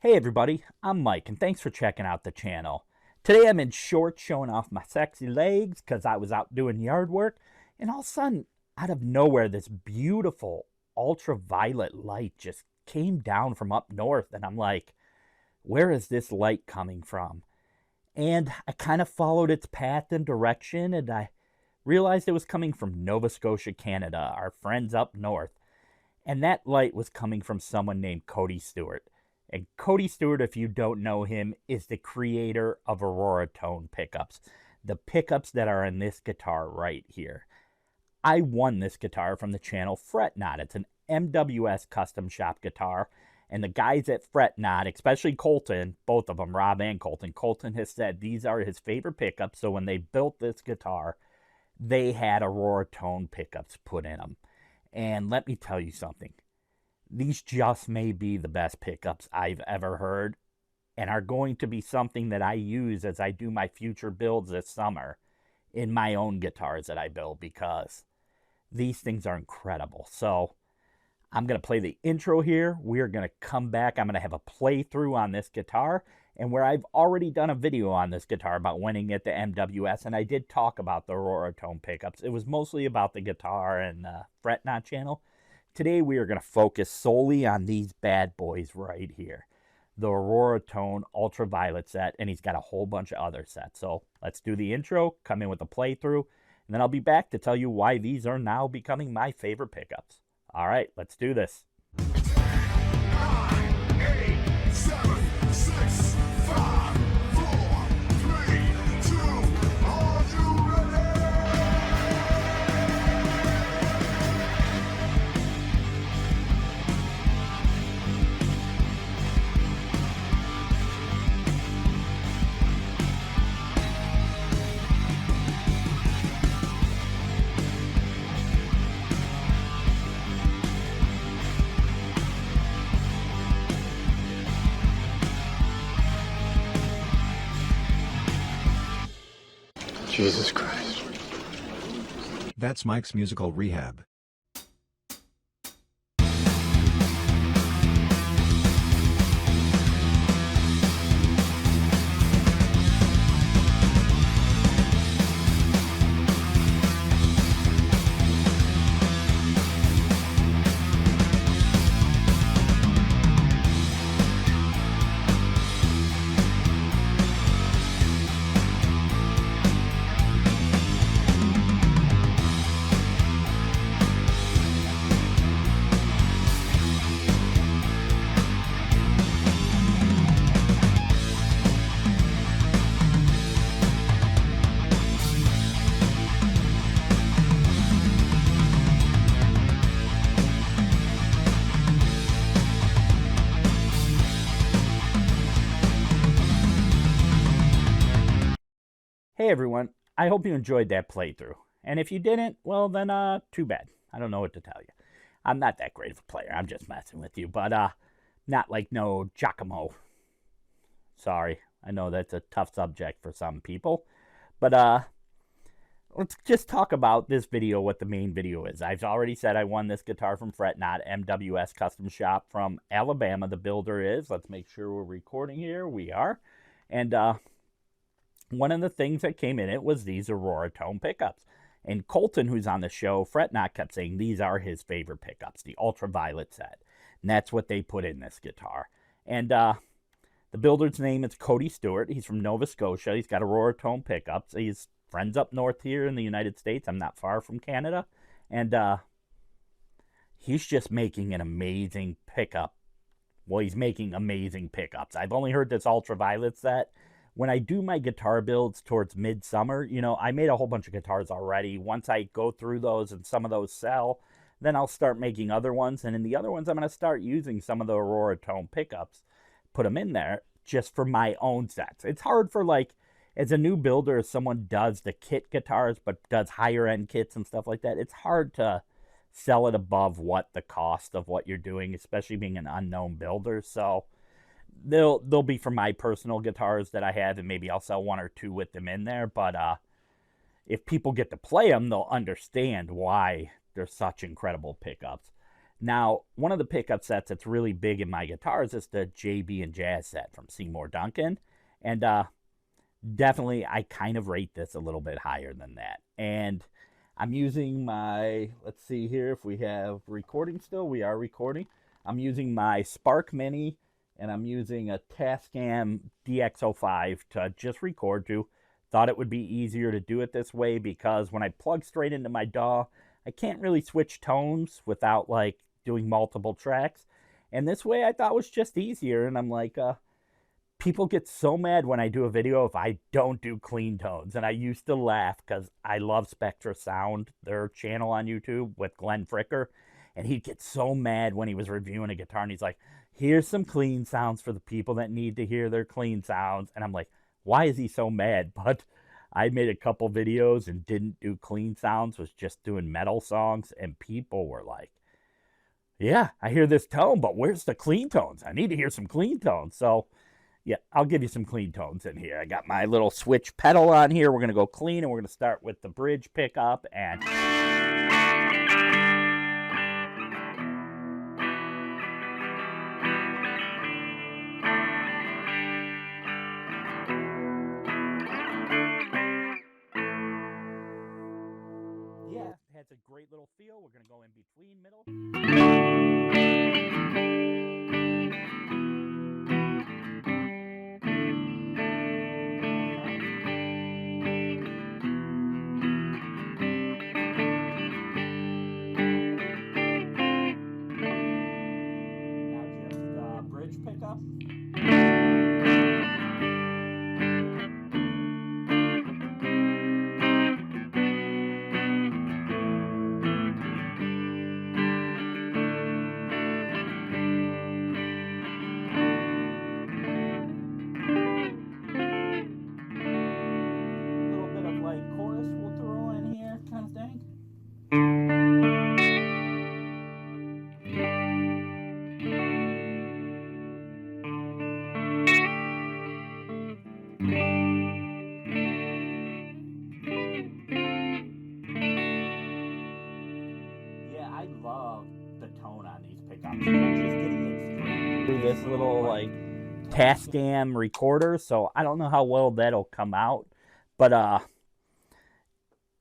Hey everybody, I'm Mike and thanks for checking out the channel. Today I'm in shorts showing off my sexy legs because I was out doing yard work, and all of a sudden, out of nowhere, this beautiful ultraviolet light just came down from up north, and I'm like, where is this light coming from? And I kind of followed its path and direction, and I realized it was coming from Nova Scotia, Canada, our friends up north. And that light was coming from someone named Cody Stewart. And Cody Stewart, if you don't know him, is the creator of AuroraTone pickups, the pickups that are in this guitar right here. I won this guitar from the channel Fret Not. It's an MWS custom shop guitar. And the guys at Fret Not, especially Colton, both of them, Rob and Colton has said these are his favorite pickups. So when they built this guitar, they had AuroraTone pickups put in them. And let me tell you something. These just may be the best pickups I've ever heard and are going to be something that I use as I do my future builds this summer in my own guitars that I build, because these things are incredible. So I'm going to play the intro here. We're going to come back. I'm going to have a playthrough on this guitar, and where I've already done a video on this guitar about winning at the MWS, and I did talk about the AuroraTone pickups. It was mostly about the guitar and Fret Not channel. Today we are going to focus solely on these bad boys right here, the AuroraTone Ultra Violet set, and he's got a whole bunch of other sets. So let's do the intro, come in with a playthrough, and then I'll be back to tell you why these are now becoming my favorite pickups. All right, let's do this. 10, 9, 8, 7, 6, 5, 4, 3, 2, are you ready? Jesus Christ. That's Mike's musical rehab. Hey everyone, I hope you enjoyed that playthrough. And if you didn't, well then too bad. I don't know what to tell you. I'm not that great of a player. I'm just messing with you, but not like no Giacomo. Sorry. I know that's a tough subject for some people. But let's just talk about this video, what the main video is. I've already said I won this guitar from Fret Not, MWS Custom Shop from Alabama. The builder is. Let's make sure we're recording here. We are. And one of the things that came in it was these AuroraTone pickups. And Colton, who's on the show, Fret Not, kept saying these are his favorite pickups, the Ultraviolet set. And that's what they put in this guitar. And the builder's name is Cody Stewart. He's from Nova Scotia. He's got AuroraTone pickups. He's friends up north here in the United States. I'm not far from Canada. And he's just making an amazing pickup. Well, he's making amazing pickups. I've only heard this Ultraviolet set. When I do my guitar builds towards midsummer, you know, I made a whole bunch of guitars already. Once I go through those and some of those sell, then I'll start making other ones. And in the other ones, I'm going to start using some of the AuroraTone pickups, put them in there just for my own sets. It's hard for, like, as a new builder, if someone does the kit guitars but does higher end kits and stuff like that, it's hard to sell it above what the cost of what you're doing, especially being an unknown builder. So they'll be for my personal guitars that I have, and maybe I'll sell one or two with them in there. But if people get to play them, they'll understand why they're such incredible pickups. Now, one of the pickup sets that's really big in my guitars is the JB and Jazz set from Seymour Duncan. And definitely, I kind of rate this a little bit higher than that. And I'm using my, let's see here if we have recording still. We are recording. I'm using my Spark Mini, and I'm using a Tascam DX05 to just record to. Thought it would be easier to do it this way because when I plug straight into my DAW, I can't really switch tones without like doing multiple tracks. And this way I thought was just easier. And I'm like, people get so mad when I do a video if I don't do clean tones. And I used to laugh because I love Spectra Sound, their channel on YouTube with Glenn Fricker. And he'd get so mad when he was reviewing a guitar and he's like, here's some clean sounds for the people that need to hear their clean sounds. And I'm like, why is he so mad? But I made a couple videos and didn't do clean sounds, was just doing metal songs. And people were like, yeah, I hear this tone, but where's the clean tones? I need to hear some clean tones. So yeah, I'll give you some clean tones in here. I got my little switch pedal on here. We're going to go clean, and we're going to start with the bridge pickup. And yeah, it has a great little feel. We're going to go in between middle. Now just bridge pickup. A little bit of like chorus we'll throw in here kind of thing. Yeah, I love the tone on these pickups. Just getting it straight through this little like Tascam recorder, so I don't know how well that'll come out, but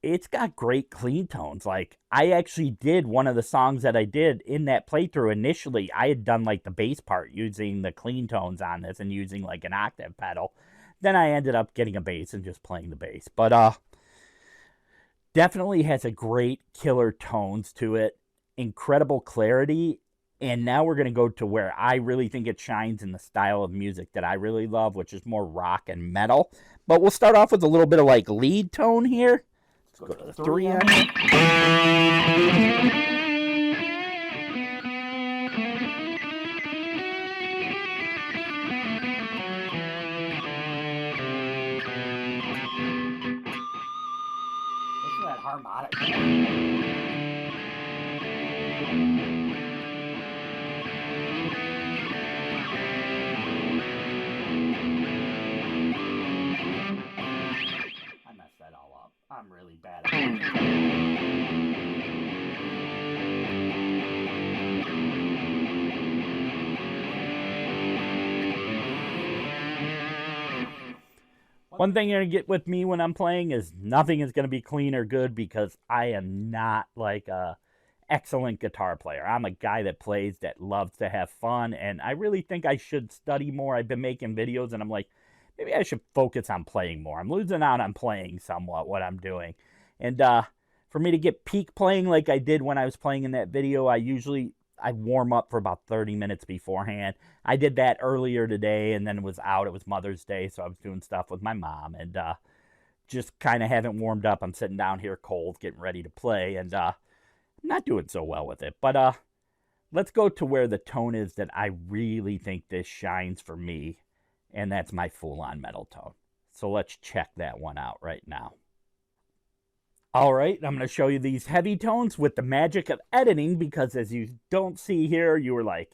it's got great clean tones. Like I actually did one of the songs that I did in that playthrough initially. I had done like the bass part using the clean tones on this and using like an octave pedal. Then I ended up getting a bass and just playing the bass. But definitely has a great killer tones to it, incredible clarity. And now we're going to go to where I really think it shines in the style of music that I really love, which is more rock and metal. But we'll start off with a little bit of like lead tone here. Let's go to the 3 on here. Listen to that harmonic. I messed that all up. I'm really bad at it. One thing you're going to get with me when I'm playing is nothing is going to be clean or good because I am not like a excellent guitar player. I'm a guy that plays, that loves to have fun, and I really think I should study more. I've been making videos, and I'm like, maybe I should focus on playing more. I'm losing out on playing somewhat what I'm doing. And for me to get peak playing like I did when I was playing in that video, I warm up for about 30 minutes beforehand. I did that earlier today and then was out. It was Mother's Day, so I was doing stuff with my mom and just kind of haven't warmed up. I'm sitting down here cold, getting ready to play, and I'm not doing so well with it. But let's go to where the tone is that I really think this shines for me, and that's my full-on metal tone. So let's check that one out right now. All right, I'm going to show you these heavy tones with the magic of editing, because as you don't see here, you were like,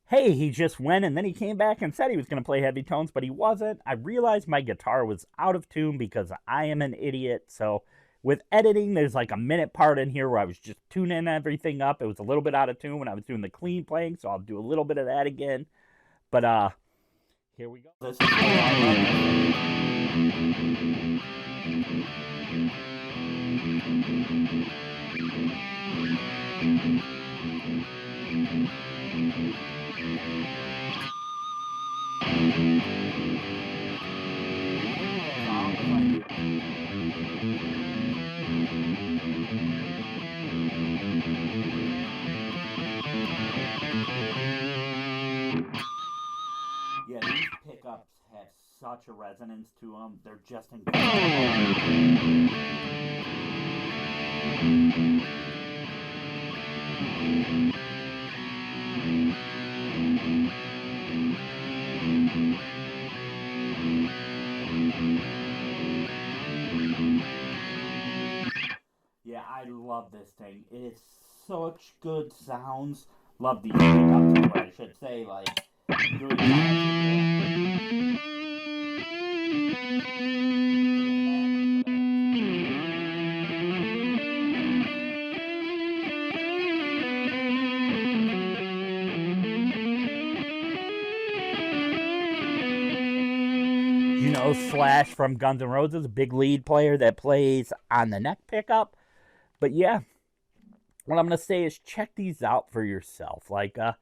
hey, he just went and then he came back and said he was going to play heavy tones, but he wasn't. I realized my guitar was out of tune because I am an idiot, so With editing, there's like a minute part in here where I was just tuning everything up. It was a little bit out of tune when I was doing the clean playing, so I'll do a little bit of that again. But here we go. This is yeah, these pickups have such a resonance to them. They're just incredible. Yeah, I love this thing. It is such good sounds. Love these pickups, is what I should say. Like, you know, Slash from Guns N' Roses, a big lead player that plays on the neck pickup. But yeah, what I'm going to say is check these out for yourself. Like, go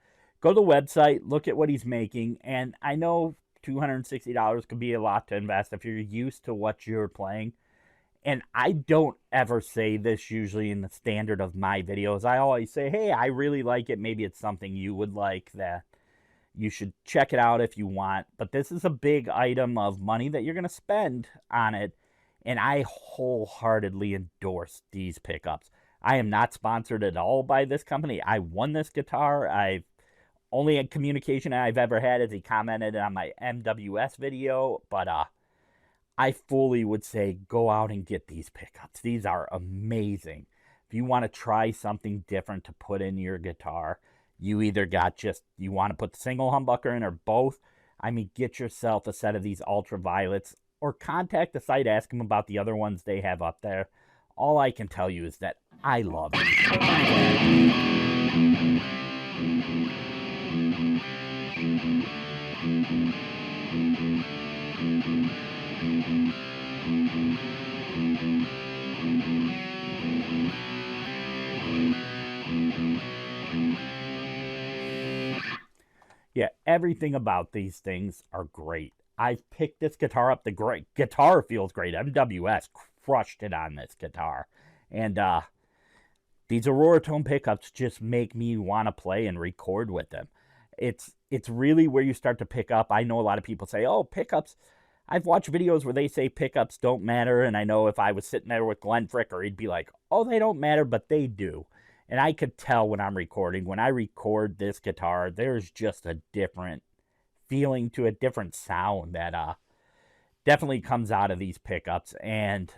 to the website, look at what he's making. And I know $260 could be a lot to invest if you're used to what you're playing. And I don't ever say this usually in the standard of my videos. I always say, hey, I really like it. Maybe it's something you would like, that you should check it out if you want. But this is a big item of money that you're going to spend on it. And I wholeheartedly endorse these pickups. I am not sponsored at all by this company. I won this guitar. I've only communication I've ever had is he commented on my MWS video. But I fully would say go out and get these pickups. These are amazing. If you want to try something different to put in your guitar, you either got just, you want to put the single humbucker in or both. I mean, get yourself a set of these Ultra Violets or contact the site, ask them about the other ones they have up there. All I can tell you is that I love these. Yeah, everything about these things are great. I've picked this guitar up. The guitar feels great. MWS crushed it on this guitar. And these AuroraTone pickups just make me want to play and record with them. It's really where you start to pick up. I know a lot of people say, oh, pickups. I've watched videos where they say pickups don't matter. And I know if I was sitting there with Glenn Fricker, he'd be like, oh, they don't matter, but they do. And I could tell when I'm recording. When I record this guitar, there's just a different feeling to a different sound that definitely comes out of these pickups. And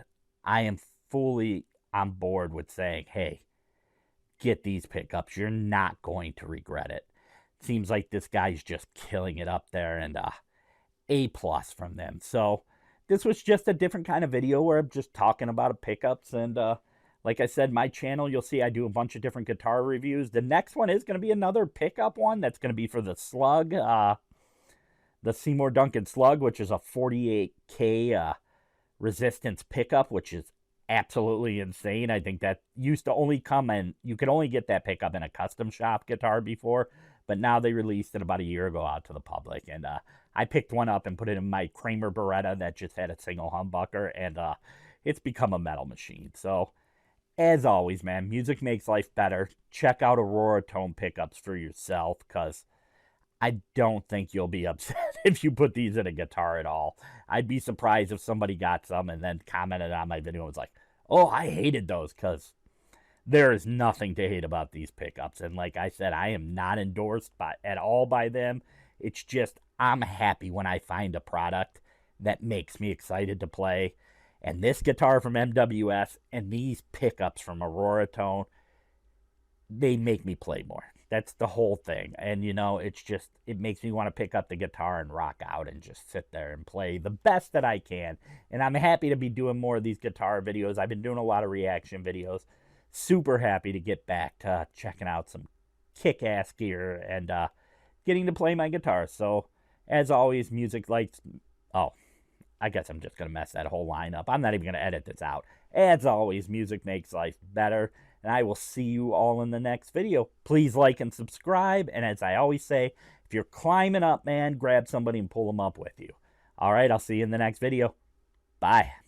I am fully on board with saying, hey, get these pickups. You're not going to regret it. Seems like this guy's just killing it up there, and A+ from them. So this was just a different kind of video where I'm just talking about pickups. And like I said, my channel, you'll see I do a bunch of different guitar reviews. The next one is going to be another pickup one. That's going to be for the Slug, the Seymour Duncan Slug, which is a 48K resistance pickup, which is absolutely insane. I think that used to only come in, you could only get that pickup in a custom shop guitar before, but now they released it about a year ago out to the public. And I picked one up and put it in my Kramer Beretta that just had a single humbucker, and it's become a metal machine. So as always, man, music makes life better. Check out AuroraTone pickups for yourself, because I don't think you'll be upset if you put these in a guitar at all. I'd be surprised if somebody got some and then commented on my video and was like, oh, I hated those, because there is nothing to hate about these pickups. And like I said, I am not endorsed at all by them. It's just I'm happy when I find a product that makes me excited to play. And this guitar from MWS and these pickups from AuroraTone, they make me play more. That's the whole thing. And, you know, it's just, it makes me want to pick up the guitar and rock out and just sit there and play the best that I can. And I'm happy to be doing more of these guitar videos. I've been doing a lot of reaction videos. Super happy to get back to checking out some kick-ass gear and getting to play my guitar. So, as always, music likes... Oh, I guess I'm just going to mess that whole line up. I'm not even going to edit this out. As always, music makes life better. And I will see you all in the next video. Please like and subscribe. And as I always say, if you're climbing up, man, grab somebody and pull them up with you. All right, I'll see you in the next video. Bye.